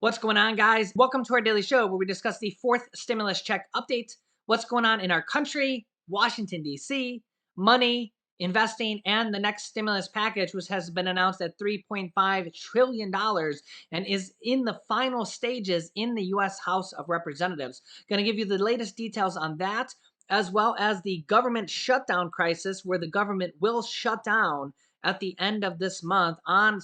What's going on, guys? Welcome to our daily show where we discuss the fourth stimulus check update, what's going on in our country, Washington, D.C., money, investing, and the next stimulus package, which has been announced at $3.5 trillion and is in the final stages in the U.S. House of Representatives. Going to give you the latest details on that, as well as the government shutdown crisis, where the government will shut down at the end of this month on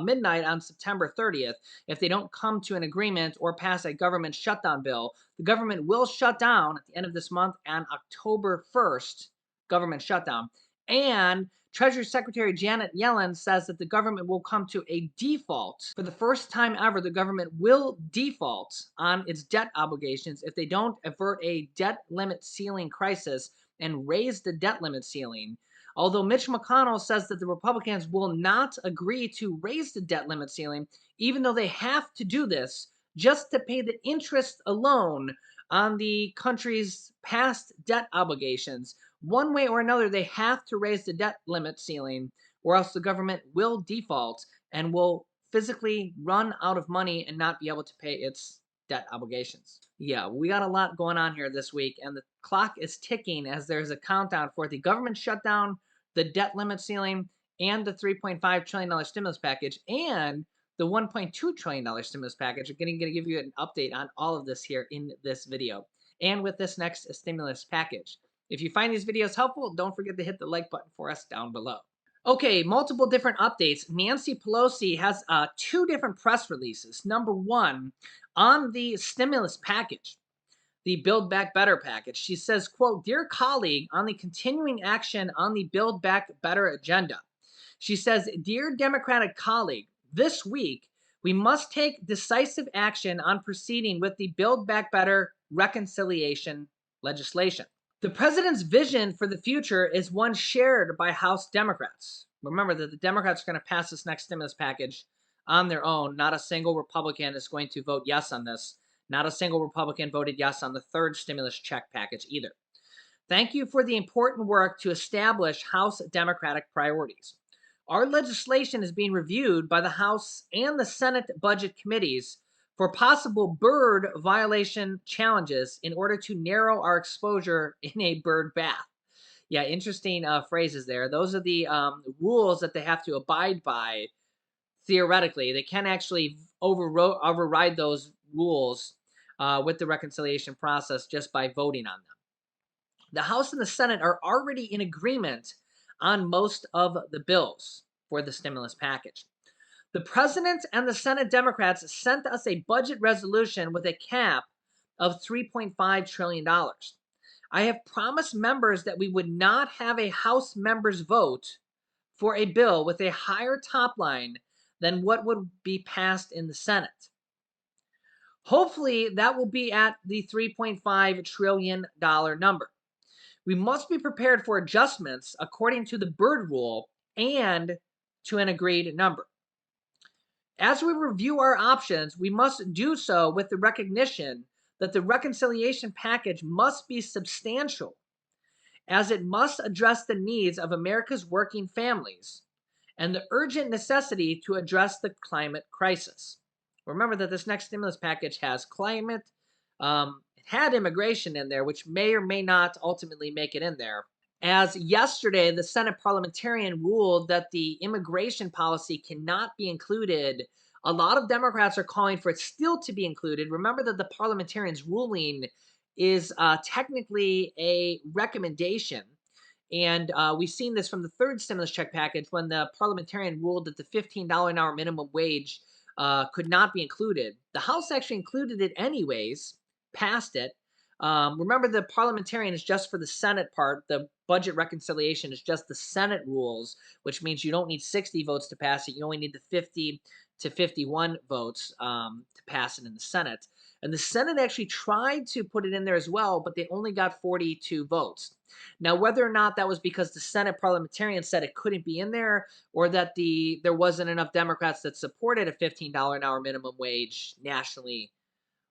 midnight on September 30th. If they don't come to an agreement or pass a government shutdown bill, the government will shut down at the end of this month on October 1st, government shutdown. And Treasury Secretary Janet Yellen says that the government will come to a default. For the first time ever, the government will default on its debt obligations if they don't avert a debt limit ceiling crisis and raise the debt limit ceiling. Although Mitch McConnell says that the Republicans will not agree to raise the debt limit ceiling, even though they have to do this just to pay the interest alone on the country's past debt obligations. One way or another, they have to raise the debt limit ceiling, or else the government will default and will physically run out of money and not be able to pay its debt obligations. Yeah, we got a lot going on here this week, and the clock is ticking as there's a countdown for the government shutdown, the debt limit ceiling, and the $3.5 trillion stimulus package, and the $1.2 trillion stimulus package. I'm going to give you an update on all of this here in this video and with this next stimulus package. If you find these videos helpful, don't forget to hit the like button for us down below. Okay, multiple different updates. Nancy Pelosi has two different press releases. Number one, on the stimulus package, the Build Back Better package, she says, quote, "Dear colleague, on the continuing action on the Build Back Better agenda," she says, "Dear Democratic colleague, this week we must take decisive action on proceeding with the Build Back Better reconciliation legislation. The president's vision for the future is one shared by House Democrats." Remember that the Democrats are going to pass this next stimulus package on their own. Not a single Republican is going to vote yes on this. Not a single Republican voted yes on the third stimulus check package either. "Thank you for the important work to establish House Democratic priorities. Our legislation is being reviewed by the House and the Senate budget committees for possible bird violation challenges in order to narrow our exposure in a bird bath." Yeah, interesting phrases there. Those are the rules that they have to abide by. Theoretically, they can actually override those rules with the reconciliation process just by voting on them. The House and the Senate are already in agreement on most of the bills for the stimulus package. The President and the Senate Democrats sent us a budget resolution with a cap of $3.5 trillion. I have promised members that we would not have a House members vote for a bill with a higher top line than what would be passed in the Senate. Hopefully, that will be at the $3.5 trillion number. We must be prepared for adjustments according to the Byrd Rule and to an agreed number. As we review our options, we must do so with the recognition that the reconciliation package must be substantial, as it must address the needs of America's working families and the urgent necessity to address the climate crisis. Remember that this next stimulus package has climate, it had immigration in there, which may or may not ultimately make it in there. As yesterday, the Senate parliamentarian ruled that the immigration policy cannot be included. A lot of Democrats are calling for it still to be included. Remember that the parliamentarian's ruling is technically a recommendation. And we've seen this from the third stimulus check package when the parliamentarian ruled that the $15 an hour minimum wage could not be included. The House actually included it anyways, passed it. Remember, the parliamentarian is just for the Senate part. The budget reconciliation is just the Senate rules, which means you don't need 60 votes to pass it. You only need the 50 to 51 votes to pass it in the Senate. And the Senate actually tried to put it in there as well, but they only got 42 votes. Now, whether or not that was because the Senate parliamentarian said it couldn't be in there, or that there wasn't enough Democrats that supported a $15 an hour minimum wage nationally,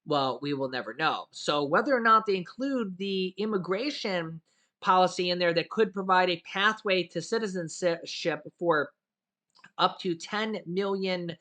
well, we will never know. So whether or not they include the immigration policy in there that could provide a pathway to citizenship for up to 10 million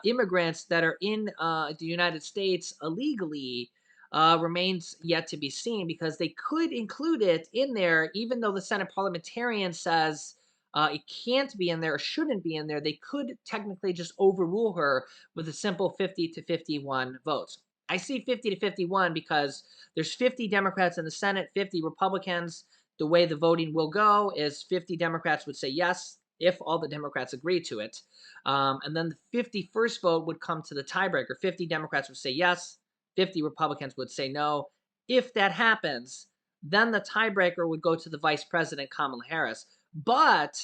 immigrants that are in the United States illegally remains yet to be seen, because they could include it in there, even though the Senate parliamentarian says it can't be in there or shouldn't be in there. They could technically just overrule her with a simple 50 to 51 votes. I see 50 to 51 because there's 50 Democrats in the Senate, 50 Republicans. The way the voting will go is 50 Democrats would say yes if all the Democrats agree to it. And then the 51st vote would come to the tiebreaker. 50 Democrats would say yes, 50 Republicans would say no. If that happens, then the tiebreaker would go to the Vice President, Kamala Harris. But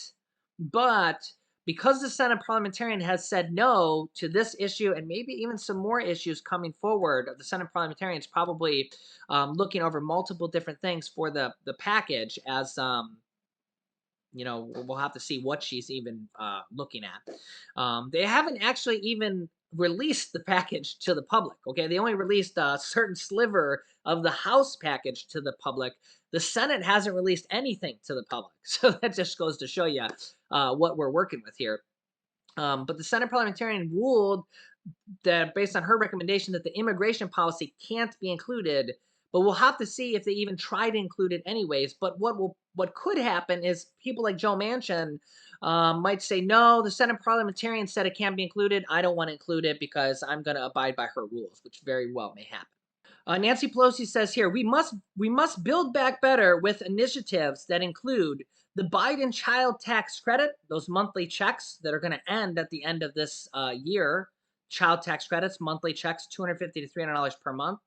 because the Senate parliamentarian has said no to this issue and maybe even some more issues coming forward, the Senate parliamentarian is probably looking over multiple different things for the package, as we'll have to see what she's even looking at. They haven't actually even released the package to the public. Okay, they only released a certain sliver of the House package to the public. The Senate hasn't released anything to the public, so that just goes to show you what we're working with here. But the Senate parliamentarian ruled that, based on her recommendation, that the immigration policy can't be included. But we'll have to see if they even try to include it anyways. But what could happen is people like Joe Manchin might say, no, the Senate parliamentarian said it can't be included. I don't want to include it because I'm going to abide by her rules, which very well may happen. Nancy Pelosi says here, we must build back better with initiatives that include the Biden child tax credit, those monthly checks that are going to end at the end of this year. Child tax credits, monthly checks, $250 to $300 per month.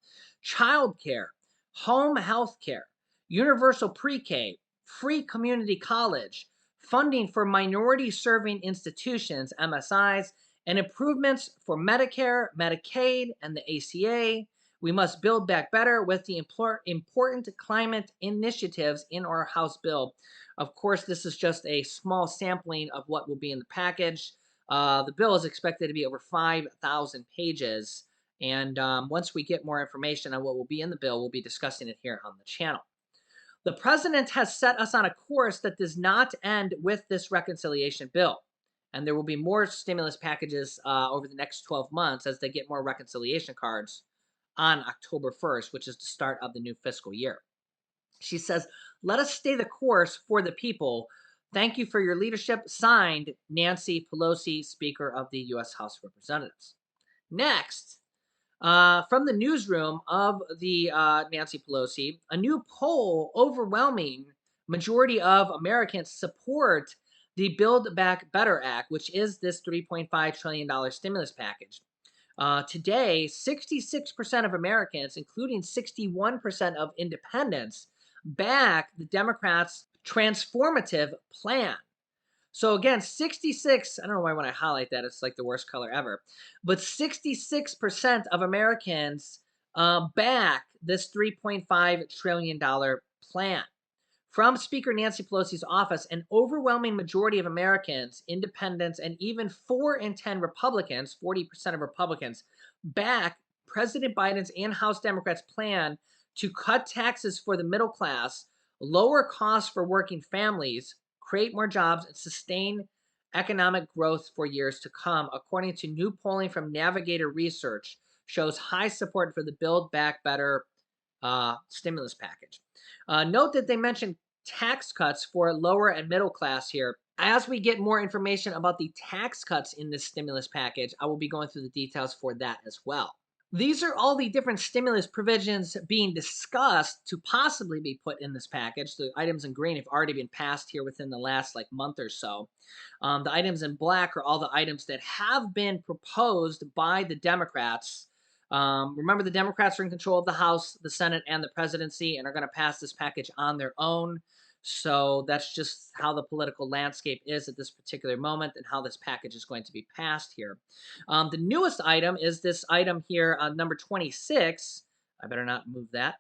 Child care, home health care, universal pre-K, free community college, funding for minority serving institutions, MSIs, and improvements for Medicare, Medicaid, and the ACA. We must build back better with the important climate initiatives in our House bill. Of course, this is just a small sampling of what will be in the package. The bill is expected to be over 5,000 pages. And once we get more information on what will be in the bill, we'll be discussing it here on the channel. The president has set us on a course that does not end with this reconciliation bill. And there will be more stimulus packages over the next 12 months as they get more reconciliation cards on October 1st, which is the start of the new fiscal year. She says, let us stay the course for the people. Thank you for your leadership. Signed, Nancy Pelosi, Speaker of the U.S. House of Representatives. Next, from the newsroom of the Nancy Pelosi, a new poll, overwhelming majority of Americans support the Build Back Better Act, which is this $3.5 trillion stimulus package. Today, 66% of Americans, including 61% of independents, back the Democrats' transformative plan. So again, 66, I don't know why when I highlight that, it's like the worst color ever, but 66% of Americans back this $3.5 trillion plan. From Speaker Nancy Pelosi's office, an overwhelming majority of Americans, independents, and even 4 in 10 Republicans, 40% of Republicans, back President Biden's and House Democrats' plan to cut taxes for the middle class, lower costs for working families, create more jobs, and sustain economic growth for years to come. According to new polling from Navigator Research, shows high support for the Build Back Better stimulus package. Note that they mentioned tax cuts for lower and middle class here. As we get more information about the tax cuts in this stimulus package, I will be going through the details for that as well. These are all the different stimulus provisions being discussed to possibly be put in this package. The items in green have already been passed here within the last month or so. The items in black are all the items that have been proposed by the Democrats. Remember, the Democrats are in control of the House, the Senate, and the presidency, and are going to pass this package on their own. So that's just how the political landscape is at this particular moment and how this package is going to be passed here. The newest item is this item here on number 26. I better not move that.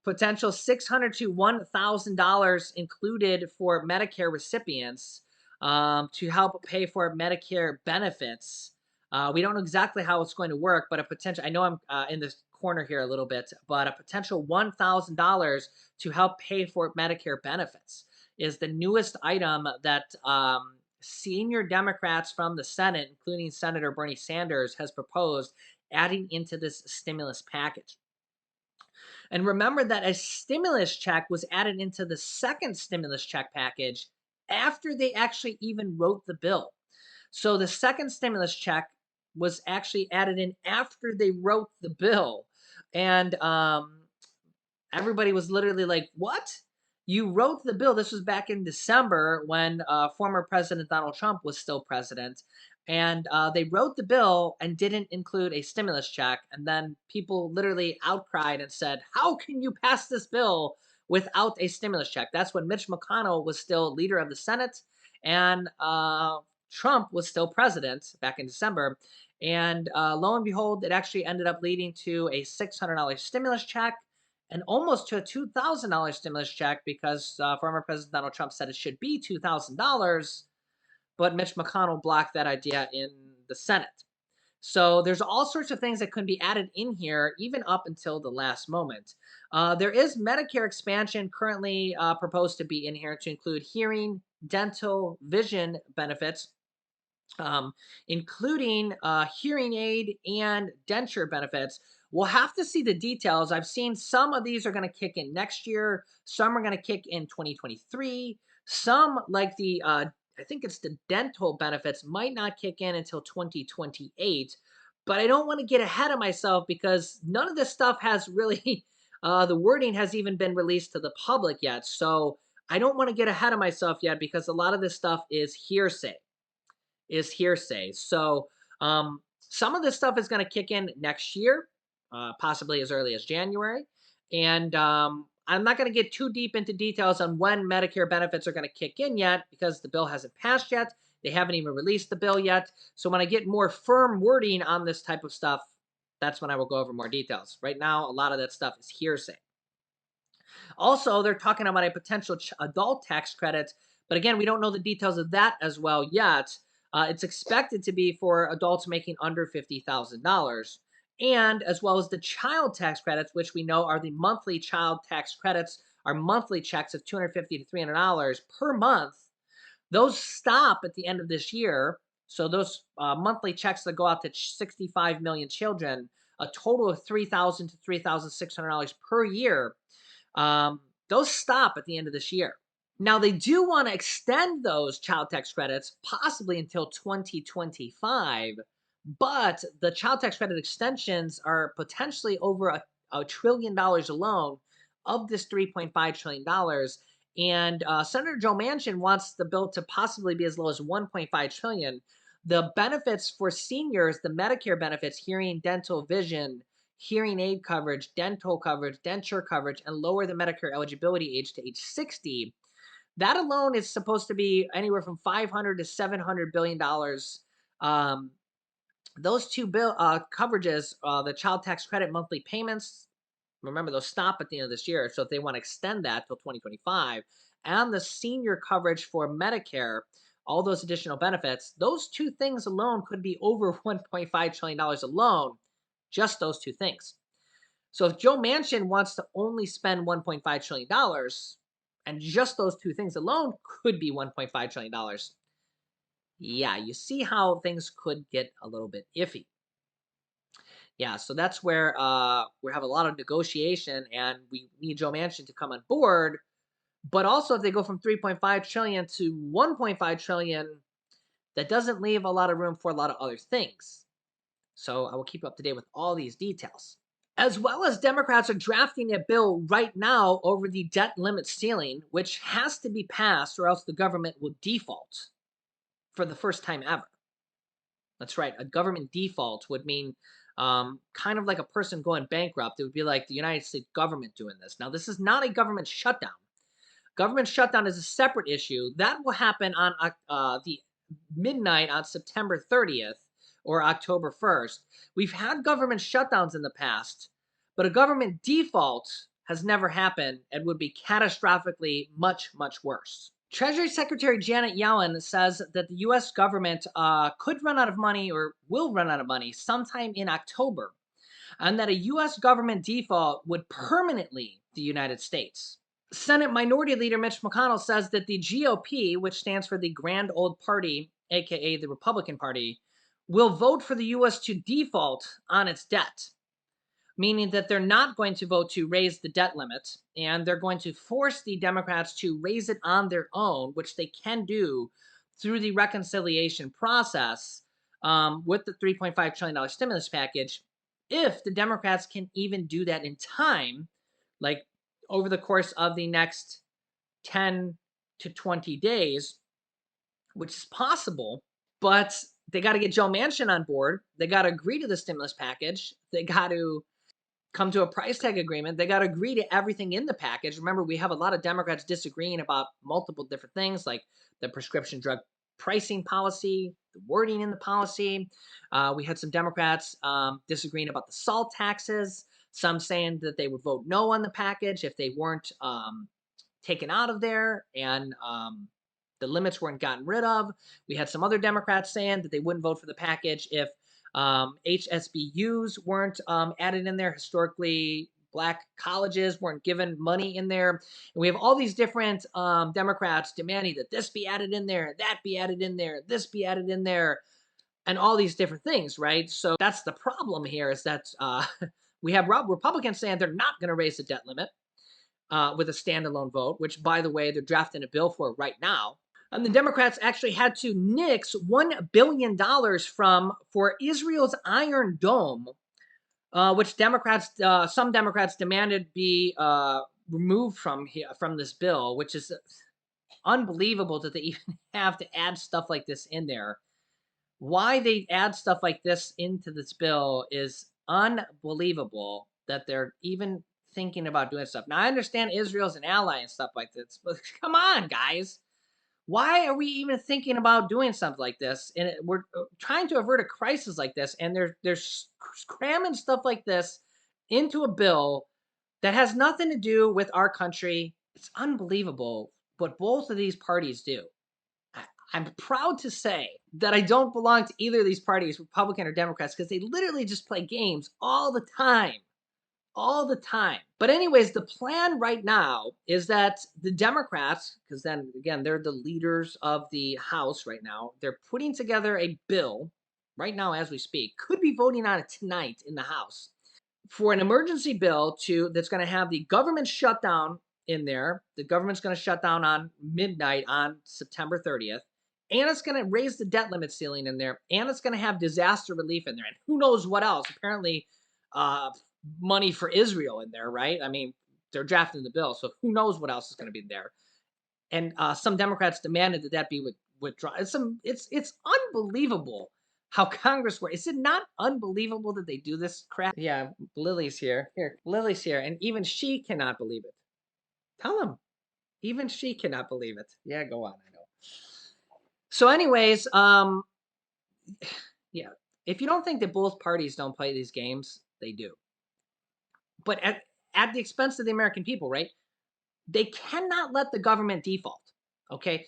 Potential $600 to $1,000 included for Medicare recipients to help pay for Medicare benefits. We don't know exactly how it's going to work, but a potential, I know I'm in this corner here a little bit, but a potential $1,000 to help pay for Medicare benefits is the newest item that senior Democrats from the Senate, including Senator Bernie Sanders, has proposed adding into this stimulus package. And remember that a stimulus check was added into the second stimulus check package after they actually even wrote the bill. So the second stimulus check was actually added in after they wrote the bill. And everybody was literally like, what? You wrote the bill. This was back in December when former President Donald Trump was still president. And they wrote the bill and didn't include a stimulus check. And then people literally outcried and said, how can you pass this bill without a stimulus check? That's when Mitch McConnell was still leader of the Senate and Trump was still president back in December. And lo and behold, it actually ended up leading to a $600 stimulus check and almost to a $2,000 stimulus check because former President Donald Trump said it should be $2,000, but Mitch McConnell blocked that idea in the Senate. So there's all sorts of things that could be added in here, even up until the last moment. There is Medicare expansion currently proposed to be in here to include hearing, dental, vision benefits, including hearing aid and denture benefits. We'll have to see the details. I've seen some of these are going to kick in next year. Some are going to kick in 2023. Some, like the, I think it's the dental benefits, might not kick in until 2028. But I don't want to get ahead of myself because none of this stuff has really, the wording has even been released to the public yet. So I don't want to get ahead of myself yet because a lot of this stuff is hearsay. So some of this stuff is going to kick in next year, possibly as early as January. And I'm not going to get too deep into details on when Medicare benefits are going to kick in yet because the bill hasn't passed yet. They haven't even released the bill yet. So when I get more firm wording on this type of stuff, that's when I will go over more details. Right now, a lot of that stuff is hearsay. Also, they're talking about a potential adult tax credit, but again, we don't know the details of that as well yet. It's expected to be for adults making under $50,000, and as well as the child tax credits, which we know are the monthly child tax credits, are monthly checks of $250 to $300 per month. Those stop at the end of this year. So those monthly checks that go out to 65 million children, a total of $3,000 to $3,600 per year, those stop at the end of this year. Now, they do want to extend those child tax credits possibly until 2025, but the child tax credit extensions are potentially over $1 trillion alone of this $3.5 trillion. And Senator Joe Manchin wants the bill to possibly be as low as $1.5 trillion. The benefits for seniors, the Medicare benefits, hearing, dental, vision, hearing aid coverage, dental coverage, denture coverage, and lower the Medicare eligibility age to age 60. That alone is supposed to be anywhere from $500 to $700 billion. Those two coverages, the child tax credit monthly payments, remember those stop at the end of this year. So if they want to extend that till 2025, and the senior coverage for Medicare, all those additional benefits, those two things alone could be over $1.5 trillion alone, just those two things. So if Joe Manchin wants to only spend $1.5 trillion, and just those two things alone could be $1.5 trillion, yeah, you see how things could get a little bit iffy. Yeah, so that's where we have a lot of negotiation, and we need Joe Manchin to come on board. But also, if they go from 3.5 trillion to 1.5 trillion, that doesn't leave a lot of room for a lot of other things. So I will keep you up to date with all these details. As well as Democrats are drafting a bill right now over the debt limit ceiling, which has to be passed or else the government will default for the first time ever. That's right. A government default would mean kind of like a person going bankrupt. It would be like the United States government doing this. Now, this is not a government shutdown. Government shutdown is a separate issue. That will happen on the midnight on September 30th or October 1st. We've had government shutdowns in the past, but a government default has never happened and would be catastrophically much, much worse. Treasury Secretary Janet Yellen says that the U.S. government could run out of money or will run out of money sometime in October, and that a U.S. government default would permanently the United States. Senate Minority Leader Mitch McConnell says that the GOP, which stands for the Grand Old Party, aka the Republican Party, will vote for the U.S. to default on its debt, meaning that they're not going to vote to raise the debt limit, and they're going to force the Democrats to raise it on their own, which they can do through the reconciliation process with the $3.5 trillion stimulus package, if the Democrats can even do that in time, like over the course of the next 10 to 20 days, which is possible, but they got to get Joe Manchin on board. They got to agree to the stimulus package. They got to come to a price tag agreement. They got to agree to everything in the package. Remember, we have a lot of Democrats disagreeing about multiple different things, like the prescription drug pricing policy, the wording in the policy. We had some Democrats disagreeing about the salt taxes, some saying that they would vote no on the package if they weren't taken out of there and the limits weren't gotten rid of. We had some other Democrats saying that they wouldn't vote for the package if HSBUs weren't added in there. Historically, black colleges weren't given money in there. And we have all these different Democrats demanding that this be added in there, that be added in there, this be added in there, and all these different things, right? So that's the problem here is that we have Republicans saying they're not going to raise the debt limit with a standalone vote, which, by the way, they're drafting a bill for right now. And the Democrats actually had to nix $1 billion for Israel's Iron Dome, which some Democrats demanded be removed from this bill, which is unbelievable that they even have to add stuff like this in there. Why they add stuff like this into this bill is unbelievable that they're even thinking about doing stuff. Now, I understand Israel's an ally and stuff like this, but come on, guys. Why are we even thinking about doing something like this? And we're trying to avert a crisis like this, and they're cramming stuff like this into a bill that has nothing to do with our country. It's unbelievable what both of these parties do. I'm proud to say that I don't belong to either of these parties, Republican or Democrats, because they literally just play games all the time. All the time. But anyways, the plan right now is that the Democrats, because then again, they're the leaders of the House right now, they're putting together a bill right now as we speak, could be voting on it tonight in the House, for an emergency bill that's going to have the government shutdown in there. The government's going to shut down on midnight on September 30th. And it's going to raise the debt limit ceiling in there. And it's going to have disaster relief in there. And who knows what else. Apparently, money for Israel in there, right? I mean, they're drafting the bill. So who knows what else is going to be there. And some Democrats demanded that be withdrawn. It's unbelievable how Congress works. Is it not unbelievable that they do this crap? Yeah, Lily's here. Lily's here, and even she cannot believe it. Tell them. Even she cannot believe it. Yeah, go on. I know. So, anyways, yeah. If you don't think that both parties don't play these games, they do. But at the expense of the American people, right? They cannot let the government default. Okay.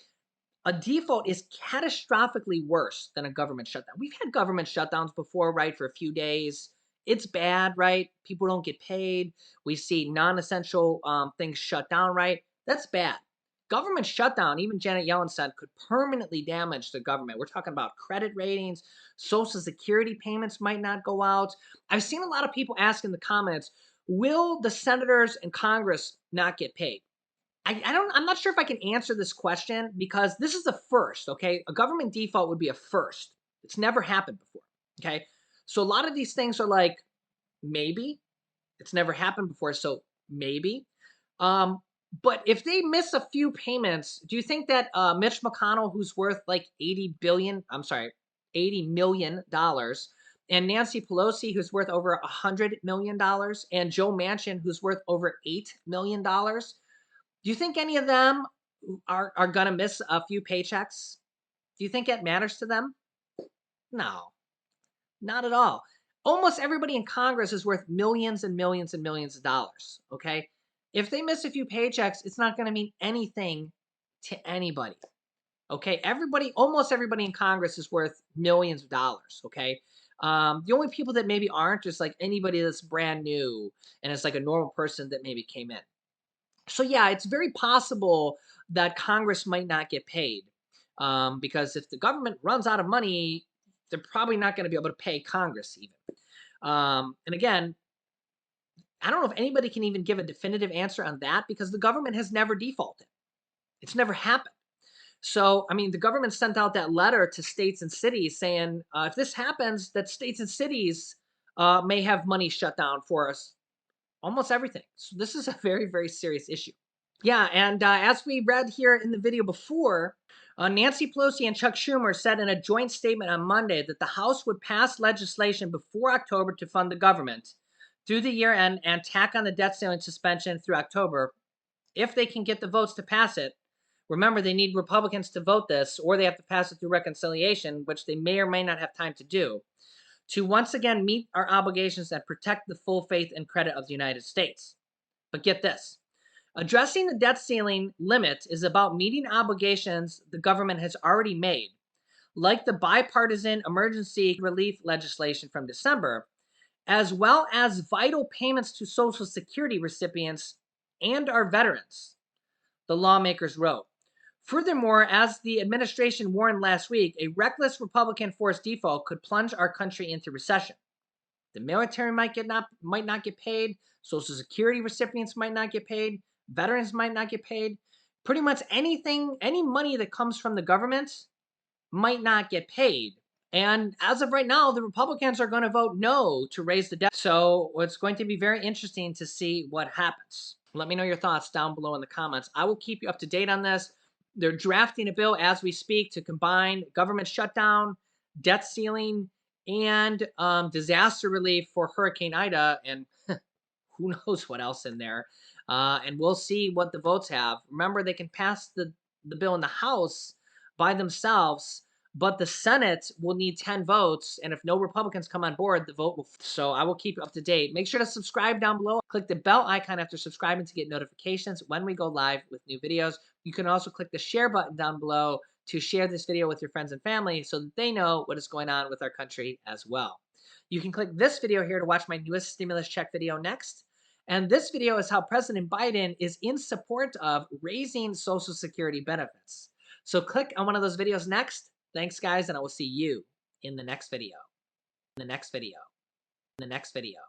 A default is catastrophically worse than a government shutdown. We've had government shutdowns before, right, for a few days. It's bad, right? People don't get paid. We see non-essential things shut down, right? That's bad. Government shutdown, even Janet Yellen said, could permanently damage the government. We're talking about credit ratings, Social Security payments might not go out. I've seen a lot of people ask in the comments, will the senators and Congress not get paid? I'm not sure if I can answer this question because this is a first, okay? A government default would be a first. It's never happened before, okay? So a lot of these things are like, maybe. It's never happened before, so maybe. But if they miss a few payments, do you think that Mitch McConnell, who's worth like $80 million, and Nancy Pelosi, who's worth over $100 million, and Joe Manchin, who's worth over $8 million, do you think any of them are going to miss a few paychecks? Do you think it matters to them? No, not at all. Almost everybody in Congress is worth millions and millions and millions of dollars, okay? If they miss a few paychecks, it's not going to mean anything to anybody, okay? Almost everybody in Congress is worth millions of dollars, okay? The only people that maybe aren't is like anybody that's brand new and it's like a normal person that maybe came in. So yeah, it's very possible that Congress might not get paid, because if the government runs out of money, they're probably not going to be able to pay Congress even. And again, I don't know if anybody can even give a definitive answer on that because the government has never defaulted. It's never happened. So, I mean, the government sent out that letter to states and cities saying, if this happens, that states and cities may have money shut down for us, almost everything. So this is a very, very serious issue. Yeah, and as we read here in the video before, Nancy Pelosi and Chuck Schumer said in a joint statement on Monday that the House would pass legislation before October to fund the government through the year end and tack on the debt ceiling suspension through October if they can get the votes to pass it. Remember, they need Republicans to vote this, or they have to pass it through reconciliation, which they may or may not have time to do, to once again meet our obligations and protect the full faith and credit of the United States. But get this. Addressing the debt ceiling limit is about meeting obligations the government has already made, like the bipartisan emergency relief legislation from December, as well as vital payments to Social Security recipients and our veterans, the lawmakers wrote. Furthermore, as the administration warned last week, a reckless Republican forced default could plunge our country into recession. The military might not get paid. Social Security recipients might not get paid. Veterans might not get paid. Pretty much anything, any money that comes from the government might not get paid. And as of right now, the Republicans are going to vote no to raise the debt. So it's going to be very interesting to see what happens. Let me know your thoughts down below in the comments. I will keep you up to date on this. They're drafting a bill as we speak to combine government shutdown, debt ceiling, and disaster relief for Hurricane Ida, and who knows what else in there. And we'll see what the votes have. Remember, they can pass the bill in the House by themselves, but the Senate will need 10 votes. And if no Republicans come on board, the vote will. So I will keep you up to date. Make sure to subscribe down below. Click the bell icon after subscribing to get notifications when we go live with new videos. You can also click the share button down below to share this video with your friends and family so that they know what is going on with our country as well. You can click this video here to watch my newest stimulus check video next. And this video is how President Biden is in support of raising Social Security benefits. So click on one of those videos next. Thanks, guys, and I will see you in the next video. In the next video. In the next video.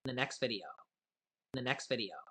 In the next video. In the next video.